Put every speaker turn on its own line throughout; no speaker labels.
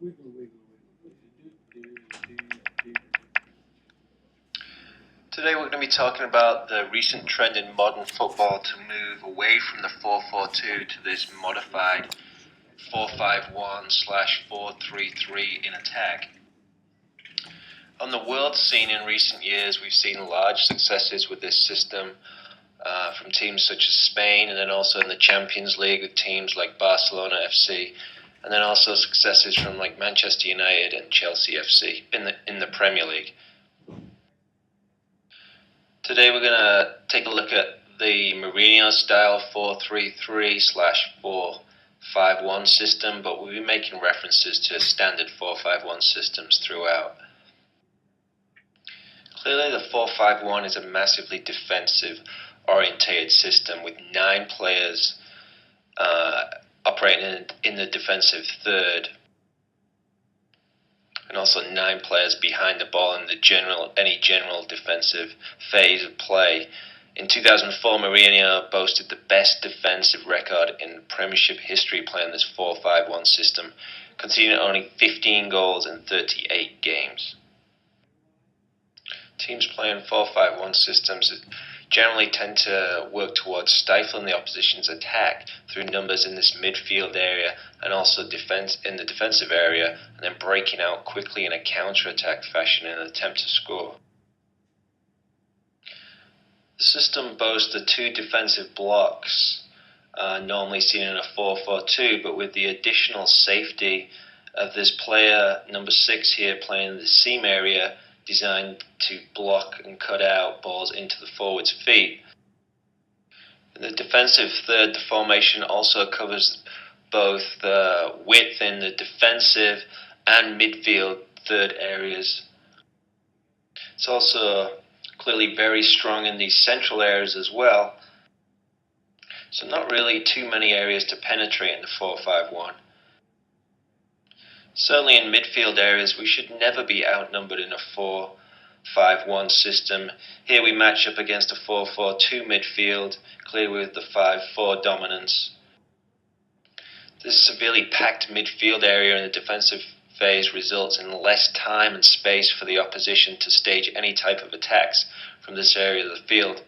Today we're going to be talking about the recent trend in modern football to move away from the 4-4-2 to this modified 4-5-1/4-3-3 in attack. On the world scene in recent years, we've seen large successes with this system from teams such as Spain, and then also in the Champions League with teams like Barcelona FC, and then also successes from like Manchester United and Chelsea FC in the Premier League. Today we're going to take a look at the Mourinho style 4-3-3/4-5-1 system, but we'll be making references to standard 4-5-1 systems throughout. Clearly the 4-5-1 is a massively defensive orientated system with 9 players operating in the defensive third, and also 9 players behind the ball in any general defensive phase of play. In 2004, Mourinho boasted the best defensive record in Premiership history playing this 4-5-1 system, conceding only 15 goals in 38 games. Teams playing 4-5-1 systems generally tend to work towards stifling the opposition's attack through numbers in this midfield area and also in the defensive area, and then breaking out quickly in a counter-attack fashion in an attempt to score. The system boasts the 2 defensive blocks normally seen in a 4-4-2, but with the additional safety of this player, number 6 here, playing in the seam area, designed to block and cut out balls into the forward's feet. The defensive third, the formation also covers both the width in the defensive and midfield third areas. It's also clearly very strong in these central areas as well, so not really too many areas to penetrate in the 4-5-1. Certainly in midfield areas, we should never be outnumbered in a 4-5-1 system. Here we match up against a 4-4-2 midfield, clearly with the 5-4 dominance. This severely packed midfield area in the defensive phase results in less time and space for the opposition to stage any type of attacks from this area of the field.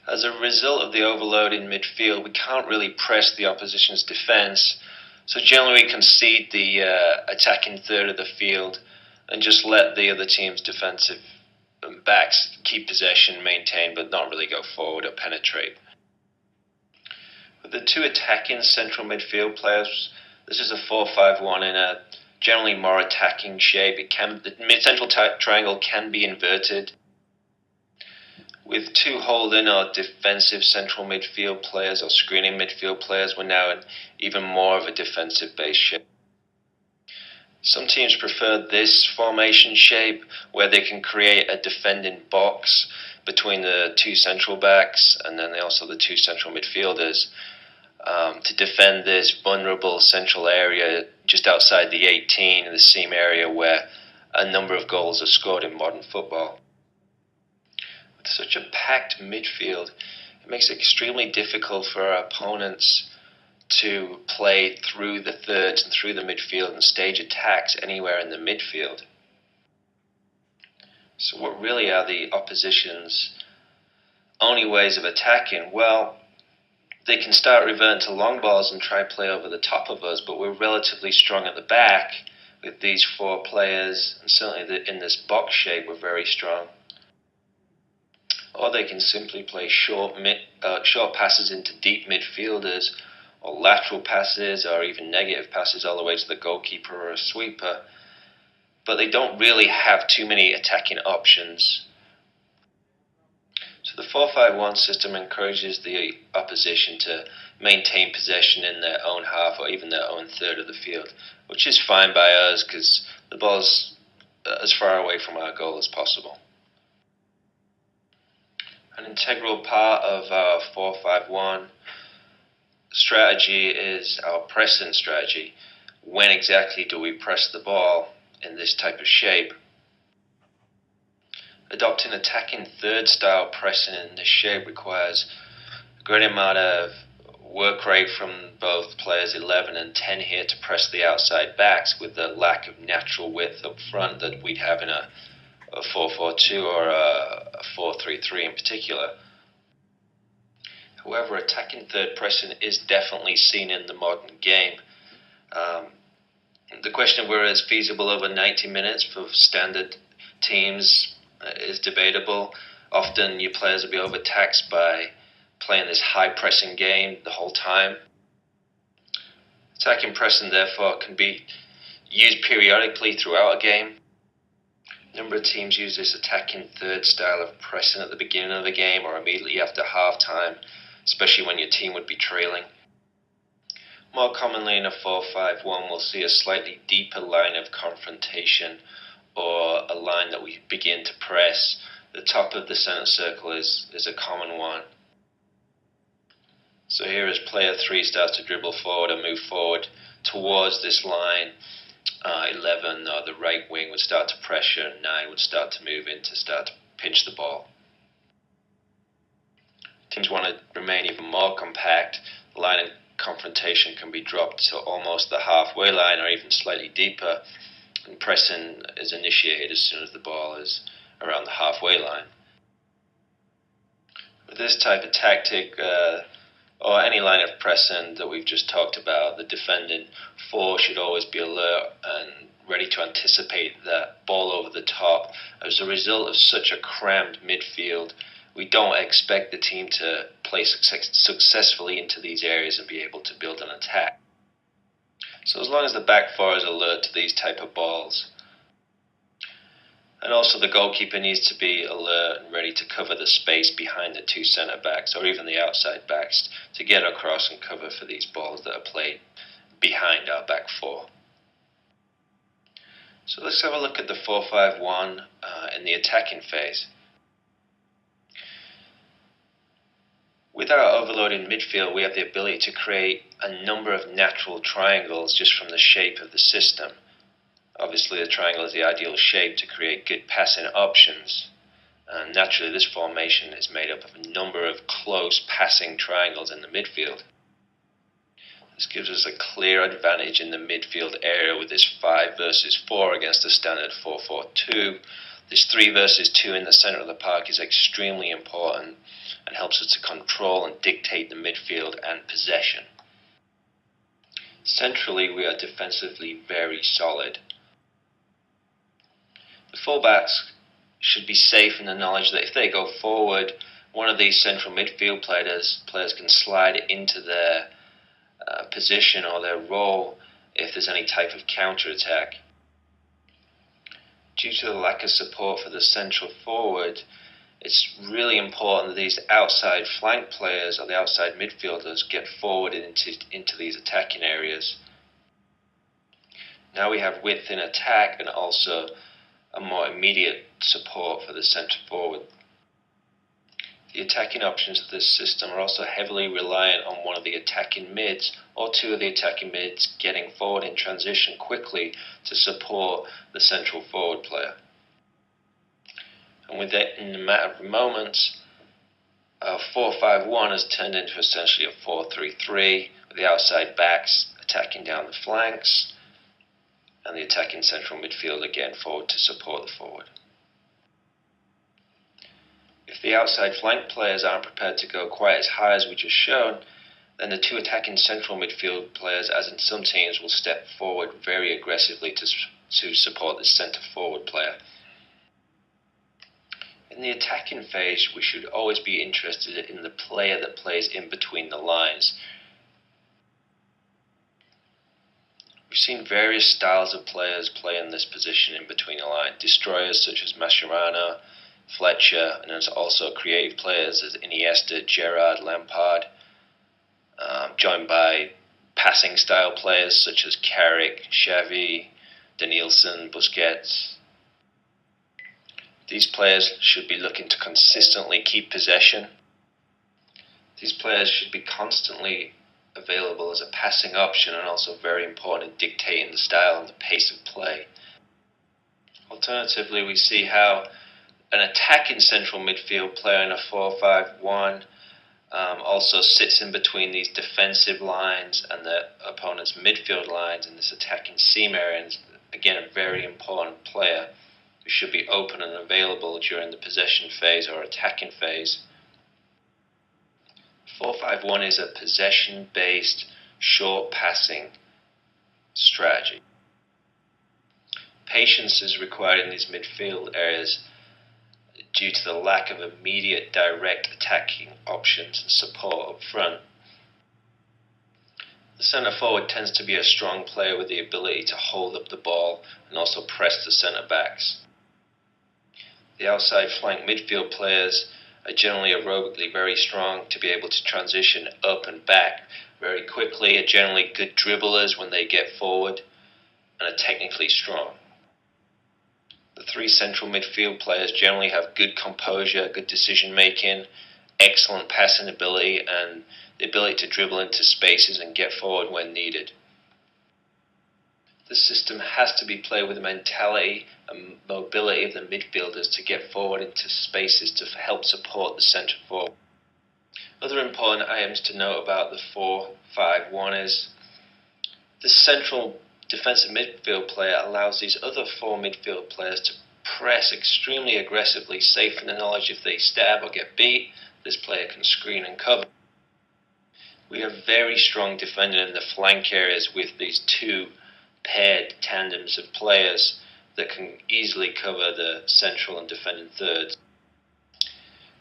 As a result of the overload in midfield, we can't really press the opposition's defense, so generally we concede the attacking third of the field and just let the other team's defensive backs keep possession, maintain, but not really go forward or penetrate. With the 2 attacking central midfield players, this is a 4-5-1 in a generally more attacking shape. The mid-central triangle can be inverted, with 2 holding or defensive central midfield players or screening midfield players. We're now in even more of a defensive based shape. Some teams prefer this formation shape where they can create a defending box between the 2 central backs and then also the 2 central midfielders to defend this vulnerable central area just outside the 18 in the seam area where a number of goals are scored in modern football. With such a packed midfield, it makes it extremely difficult for our opponents to play through the thirds and through the midfield and stage attacks anywhere in the midfield. So what really are the opposition's only ways of attacking? Well, they can start reverting to long balls and try play over the top of us, but we're relatively strong at the back with these 4 players, and certainly in this box shape we're very strong. Or they can simply play short passes into deep midfielders, or lateral passes, or even negative passes all the way to the goalkeeper or a sweeper. But they don't really have too many attacking options. So the 4-5-1 system encourages the opposition to maintain possession in their own half or even their own third of the field, which is fine by us because the ball's as far away from our goal as possible. An integral part of our 4-5-1 strategy is our pressing strategy. When exactly do we press the ball in this type of shape? Adopting attacking third style pressing in this shape requires a great amount of work rate from both players 11 and 10 here to press the outside backs with the lack of natural width up front that we'd have in a 4-4-2 or a 4-3-3 in particular. However, attacking third pressing is definitely seen in the modern game. The question of whether it's feasible over 90 minutes for standard teams is debatable. Often your players will be overtaxed by playing this high pressing game the whole time. Attacking pressing therefore can be used periodically throughout a game. A number of teams use this attacking third style of pressing at the beginning of the game or immediately after half time, especially when your team would be trailing. More commonly in a 4-5-1 we'll see a slightly deeper line of confrontation or a line that we begin to press. The top of the centre circle is a common one. So here as player 3 starts to dribble forward and move forward towards this line, 11 or the right wing would start to pressure and 9 would start to move in to start to pinch the ball. Teams want to remain even more compact. The line of confrontation can be dropped to almost the halfway line or even slightly deeper, and pressing is initiated as soon as the ball is around the halfway line. With this type of tactic, or any line of pressing that we've just talked about, the defending 4 should always be alert and ready to anticipate that ball over the top. As a result of such a crammed midfield, we don't expect the team to play successfully into these areas and be able to build an attack. So as long as the back 4 is alert to these type of balls, and also the goalkeeper needs to be alert and ready to cover the space behind the 2 centre backs or even the outside backs to get across and cover for these balls that are played behind our back 4. So let's have a look at the 4-5-1 in the attacking phase. With our overloading midfield, we have the ability to create a number of natural triangles just from the shape of the system. Obviously, the triangle is the ideal shape to create good passing options. And naturally, this formation is made up of a number of close passing triangles in the midfield. This gives us a clear advantage in the midfield area with this 5 versus 4 against the standard 4-4-2. This 3 versus 2 in the centre of the park is extremely important and helps us to control and dictate the midfield and possession. Centrally, we are defensively very solid. The fullbacks should be safe in the knowledge that if they go forward, one of these central midfield players can slide into their position or their role if there's any type of counter-attack. Due to the lack of support for the central forward, it's really important that these outside flank players or the outside midfielders get forward into these attacking areas. Now we have width in attack and also a more immediate support for the centre forward. The attacking options of this system are also heavily reliant on one of the attacking mids or 2 of the attacking mids getting forward in transition quickly to support the central forward player. And with that, in a matter of moments, 4-5-1 has turned into essentially a 4-3-3 with the outside backs attacking down the flanks and the attacking central midfield again forward to support the forward. If the outside flank players aren't prepared to go quite as high as we just shown, then the 2 attacking central midfield players, as in some teams, will step forward very aggressively to support the centre forward player. In the attacking phase, we should always be interested in the player that plays in between the lines. We've seen various styles of players play in this position in between the line. Destroyers such as Mascherano, Fletcher, and there's also creative players as Iniesta, Gerrard, Lampard, joined by passing style players such as Carrick, Xavi, Danielson, Busquets. These players should be looking to consistently keep possession. These players should be constantly available as a passing option and also very important in dictating the style and the pace of play. Alternatively, we see how an attacking central midfield player in a 4-5-1 Also sits in between these defensive lines and the opponent's midfield lines in this attacking seam area, and is, again, a very important player who should be open and available during the possession phase or attacking phase. 4-5-1 is a possession-based, short passing strategy. Patience is required in these midfield areas due to the lack of immediate direct attacking options and support up front. The centre forward tends to be a strong player with the ability to hold up the ball and also press the centre backs. The outside flank midfield players are generally aerobically very strong to be able to transition up and back very quickly, are generally good dribblers when they get forward, and are technically strong. The three central midfield players generally have good composure, good decision making, excellent passing ability, and the ability to dribble into spaces and get forward when needed. The system has to be played with the mentality and mobility of the midfielders to get forward into spaces to help support the centre forward. Other important items to note about the 4-5-1 is the central defensive midfield player allows these other four midfield players to press extremely aggressively, safe in the knowledge if they stab or get beat, this player can screen and cover. We have very strong defending in the flank areas with these two paired tandems of players that can easily cover the central and defending thirds.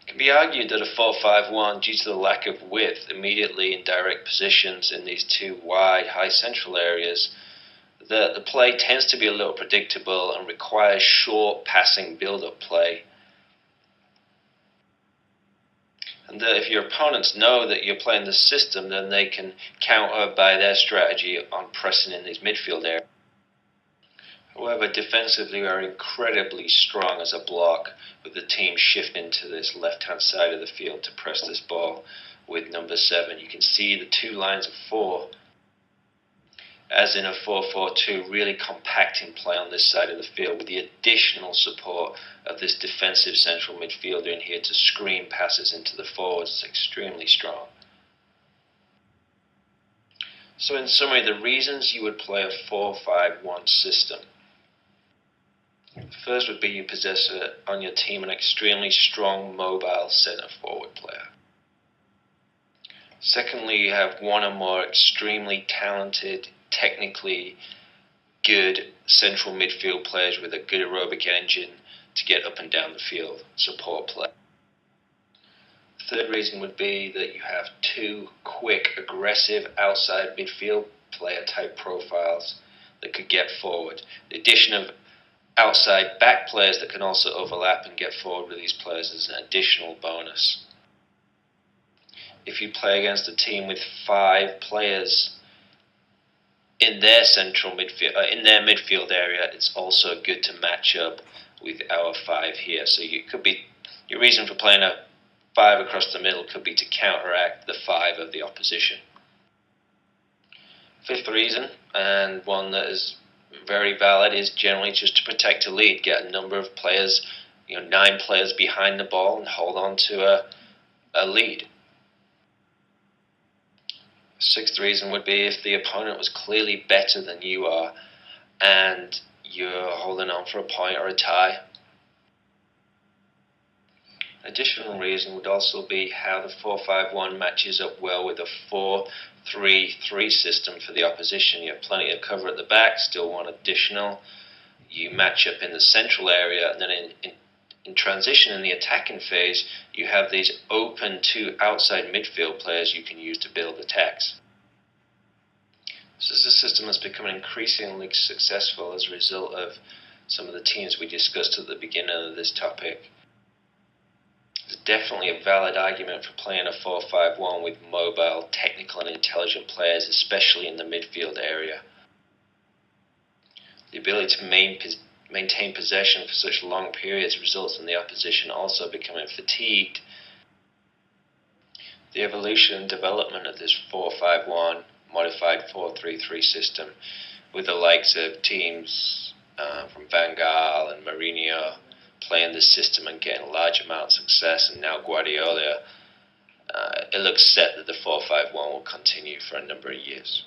It can be argued that a 4-5-1, due to the lack of width immediately in direct positions in these two wide, high central areas, the play tends to be a little predictable and requires short passing build-up play. And that if your opponents know that you're playing this system, then they can counter by their strategy on pressing in these midfield areas. However, defensively we are incredibly strong as a block, with the team shifting to this left-hand side of the field to press this ball with number 7. You can see the two lines of 4, as in a 4-4-2, really compacting play on this side of the field with the additional support of this defensive central midfielder in here to screen passes into the forwards. It's extremely strong. So in summary, the reasons you would play a 4-5-1 system. First would be you possess on your team an extremely strong mobile centre forward player. Secondly, you have one or more extremely talented, technically good central midfield players with a good aerobic engine to get up and down the field, support play. Third reason would be that you have two quick, aggressive outside midfield player type profiles that could get forward. The addition of outside back players that can also overlap and get forward with these players is an additional bonus. If you play against a team with 5 players in their central midfield, in their midfield area, it's also good to match up with our 5 here. So your reason for playing a 5 across the middle could be to counteract the 5 of the opposition. Fifth reason, and one that is very valid, is generally just to protect a lead. Get a number of players, 9 players behind the ball and hold on to a lead. Sixth reason would be if the opponent was clearly better than you are and you're holding on for a point or a tie. Additional reason would also be how the 4-5-1 matches up well with a 4-3-3 system for the opposition. You have plenty of cover at the back, still want additional. You match up in the central area, and then in transition in the attacking phase, you have these open 2 outside midfield players you can use to build attacks. This is a system that's become increasingly successful as a result of some of the teams we discussed at the beginning of this topic. There's definitely a valid argument for playing a 4-5-1 with mobile, technical and intelligent players, especially in the midfield area. The ability to maintain possession for such long periods results in the opposition also becoming fatigued. The evolution and development of this 4-5-1 modified 4-3-3 system, with the likes of teams from Van Gaal and Mourinho playing this system and getting large amounts of success, and now Guardiola it looks set that the 4-5-1 will continue for a number of years.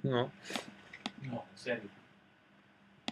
No.
No, en serio.